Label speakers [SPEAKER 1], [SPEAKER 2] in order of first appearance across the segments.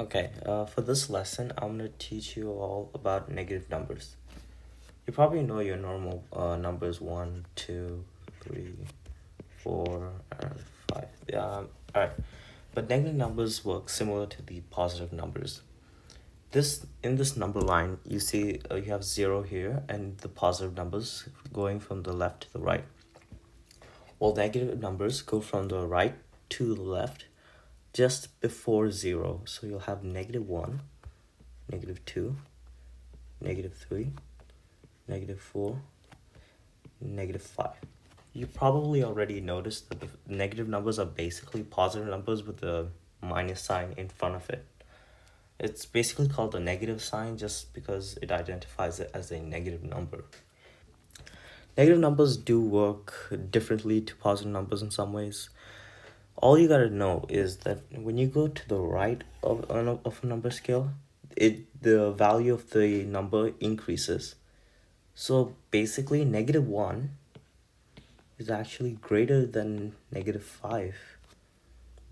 [SPEAKER 1] Okay, for this lesson, I'm going to teach you all about negative numbers. You probably know your normal numbers 1, 2, 3, 4, and 5. Alright, but negative numbers work similar to the positive numbers. In this number line, you see you have 0 here and the positive numbers going from the left to the right. Well, negative numbers go from the right to the left just before 0. So you'll have -1, -2, -3, -4, -5. You probably already noticed that the negative numbers are basically positive numbers with the minus sign in front of it. It's basically called a negative sign just because it identifies it as a negative number. Negative numbers do work differently to positive numbers in some ways. All you gotta know is that when you go to the right of a number scale, the value of the number increases. So basically, -1 is actually greater than -5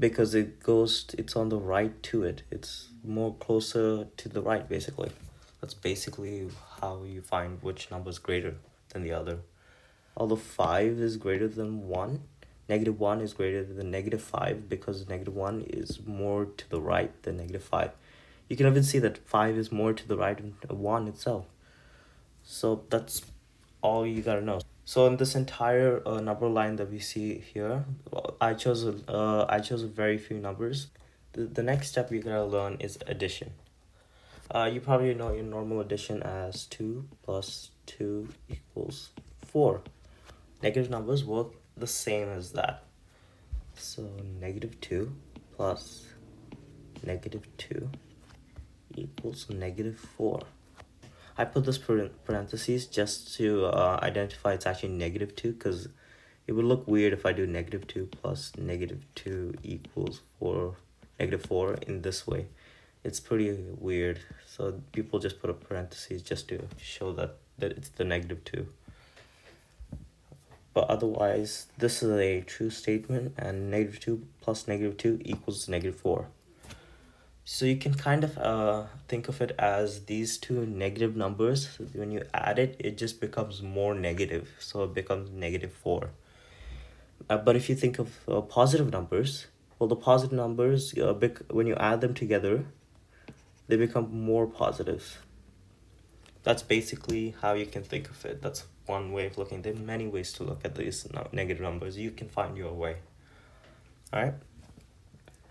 [SPEAKER 1] because it's on the right to it. It's more closer to the right, basically. That's basically how you find which number is greater than the other. Although 5 is greater than 1, -1 is greater than -5 because -1 is more to the right than -5. You can even see that 5 is more to the right than 1 itself. So that's all you gotta know. So in this entire number line that we see here, I chose very few numbers. The next step you gotta learn is addition. You probably know your normal addition as 2 plus 2 equals 4. Negative numbers work the same as that. So -2 plus -2 equals -4. I put this parentheses just to identify it's actually -2 because it would look weird if I do -2 plus -2 equals -4 in this way. It's pretty weird. So people just put a parentheses just to show that it's the -2. But otherwise, this is a true statement, and -2 plus -2 equals -4. So you can kind of think of it as these two negative numbers. When you add it, it just becomes more negative. So it becomes -4. But if you think of positive numbers, well, the positive numbers, when you add them together, they become more positive. That's basically how you can think of it. That's one way of looking. There are many ways to look at these negative numbers. You can find your way. All right.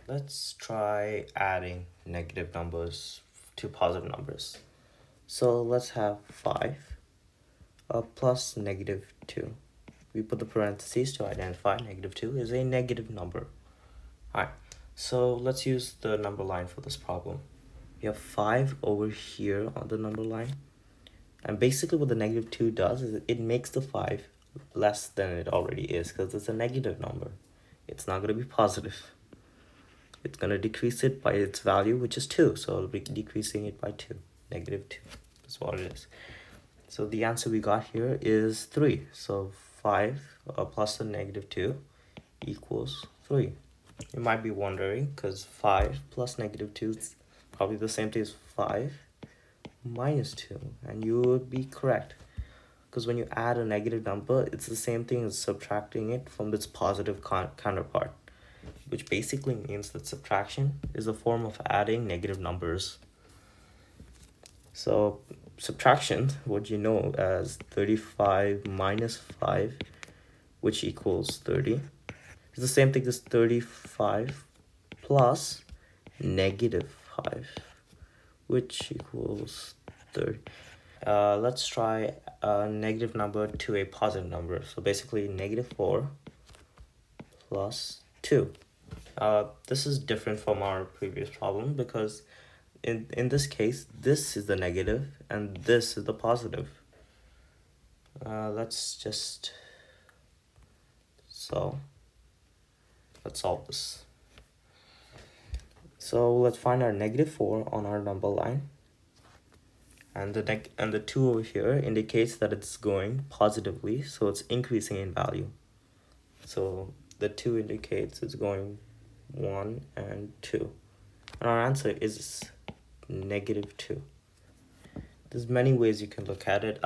[SPEAKER 1] Let's try adding negative numbers to positive numbers. So let's have 5 plus -2. We put the parentheses to identify -2 is a negative number. Alright, so let's use the number line for this problem. We have 5 over here on the number line. And basically what the -2 does is it makes the 5 less than it already is because it's a negative number. It's not going to be positive. It's going to decrease it by its value, which is 2. So it'll be decreasing it by 2. -2. That's what it is. So the answer we got here is 3. So 5 plus the -2 equals 3. You might be wondering, because 5 plus -2 is probably the same thing as 5 minus 2. And you would be correct. Because when you add a negative number, it's the same thing as subtracting it from its positive counterpart, which basically means that subtraction is a form of adding negative numbers. So subtraction, what you know as 35 minus 5, which equals 30, is the same thing as 35 plus -5, which equals 30. Let's try a negative number to a positive number. So basically -4 plus 2. This is different from our previous problem because in this case, this is the negative and this is the positive. Let's solve this. So let's find our -4 on our number line. And the 2 over here indicates that it's going positively, so it's increasing in value. So the 2 indicates it's going 1 and 2. And our answer is -2. There's many ways you can look at it.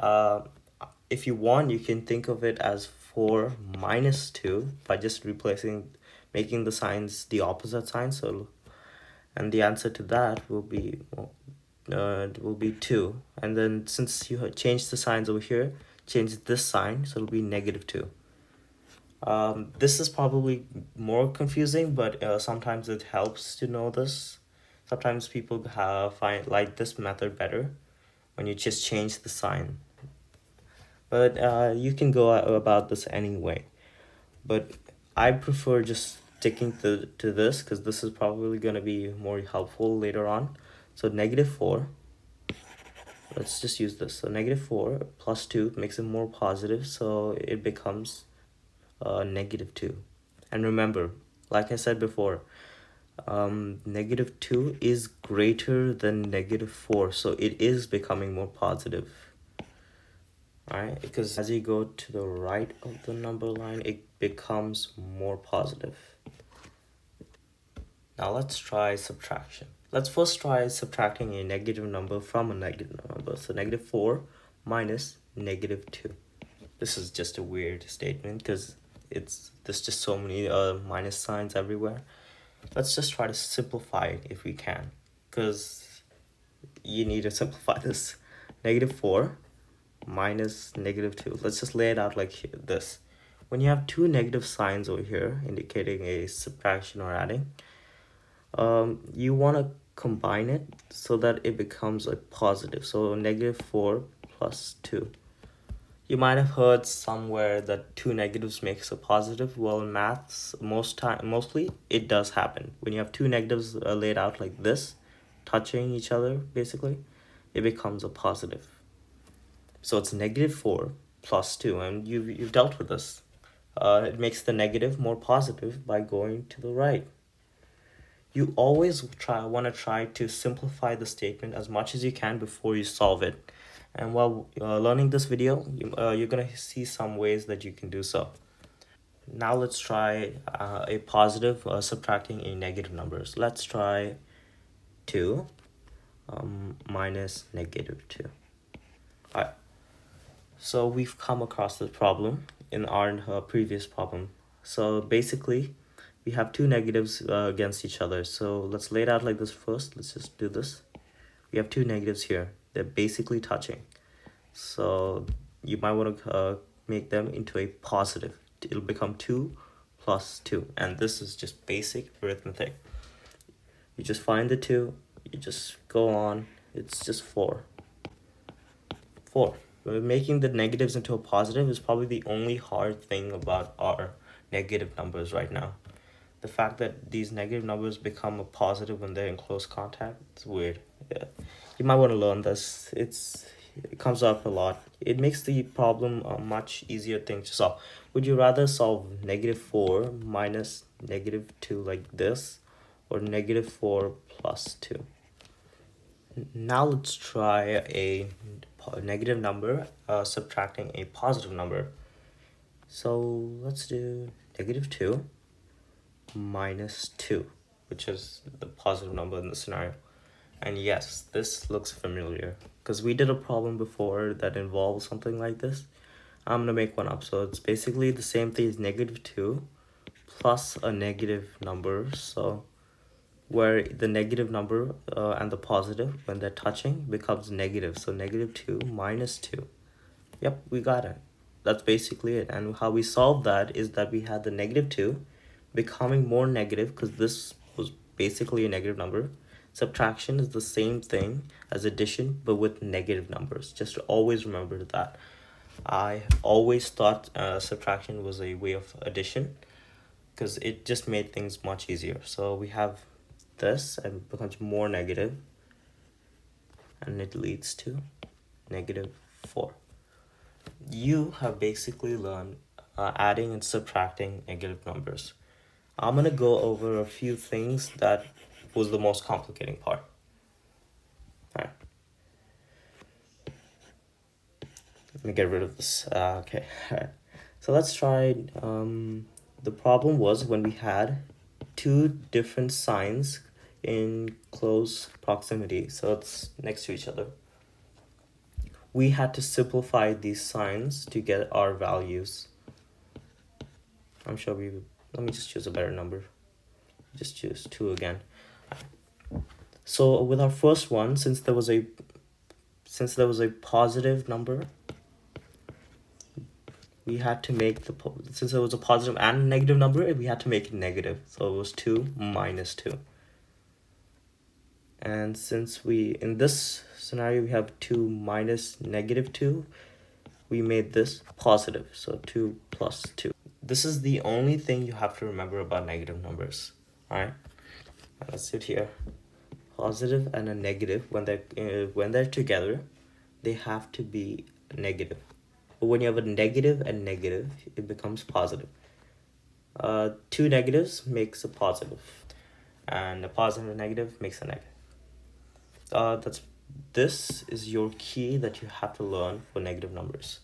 [SPEAKER 1] If you want, you can think of it as 4 minus 2 by just making the signs the opposite sign. So, and the answer to that will be, well, will be 2. And then since you have changed the signs over here, change this sign, so it'll be -2. This is probably more confusing, but sometimes it helps to know this. Sometimes people find like this method better when you just change the sign. But you can go about this anyway. But I prefer just sticking to this because this is probably going to be more helpful later on. So -4, let's just use this. So -4 plus 2 makes it more positive, so it becomes -2. And remember, like I said before, -2 is greater than -4, so it is becoming more positive. Alright, because as you go to the right of the number line, it becomes more positive. Now let's try subtraction. Let's first try subtracting a negative number from a negative number. So -4 minus -2. This is just a weird statement because there's just so many minus signs everywhere. Let's just try to simplify it if we can, because you need to simplify this. -4 minus -2. Let's just lay it out like this. When you have two negative signs over here indicating a subtraction or adding, you want to combine it so that it becomes a positive. So -4 plus 2. You might have heard somewhere that two negatives makes a positive. Well, in maths, mostly it does happen. When you have two negatives laid out like this, touching each other, basically, it becomes a positive. So it's -4 plus 2, and you've dealt with this. It makes the negative more positive by going to the right. You always want to try to simplify the statement as much as you can before you solve it. And while learning this video, you're going to see some ways that you can do so. Now let's try a positive subtracting a negative numbers. Let's try 2 minus -2. Alright, so we've come across this problem in our previous problem. So basically, we have two negatives against each other. So let's lay it out like this first. Let's just do this. We have two negatives here. They're basically touching. So you might want to make them into a positive. It'll become 2 plus 2. And this is just basic arithmetic. You just find the 2. You just go on. It's just 4. 4. Making the negatives into a positive is probably the only hard thing about our negative numbers right now. The fact that these negative numbers become a positive when they're in close contact, it's weird. Yeah. You might want to learn this. It comes up a lot. It makes the problem a much easier thing to solve. Would you rather solve -4 minus -2 like this, or -4 plus 2? Now let's try a negative number subtracting a positive number. So let's do -2 minus 2, which is the positive number in the scenario. And yes, this looks familiar because we did a problem before that involved something like this. I'm gonna make one up. So it's basically the same thing as -2 plus a negative number. So where the negative number and the positive, when they're touching, becomes negative. So -2 minus 2. Yep, we got it. That's basically it. And how we solved that is that we had the -2 becoming more negative because this was basically a negative number. Subtraction is the same thing as addition, but with negative numbers. Just always remember that. I always thought subtraction was a way of addition because it just made things much easier. So we have this and it becomes more negative, and it leads to -4. You have basically learned adding and subtracting negative numbers. I'm gonna go over a few things that was the most complicating part. Alright. Let me get rid of this. Okay. Alright. So let's try. The problem was when we had two different signs in close proximity, so it's next to each other. We had to simplify these signs to get our values. Let me just choose a better number. Just choose 2 again. So with our first one, since there was a positive number, we had to make since it was a positive and a negative number, we had to make it negative. So it was 2 minus 2. And since in this scenario we have 2 minus negative 2, we made this positive, so 2 plus 2. This is the only thing you have to remember about negative numbers. All right, let's sit here. Positive and a negative, when they're together, they have to be negative. But when you have a negative and negative, it becomes positive. 2 negatives makes a positive, and a positive and negative makes a negative. This is your key that you have to learn for negative numbers.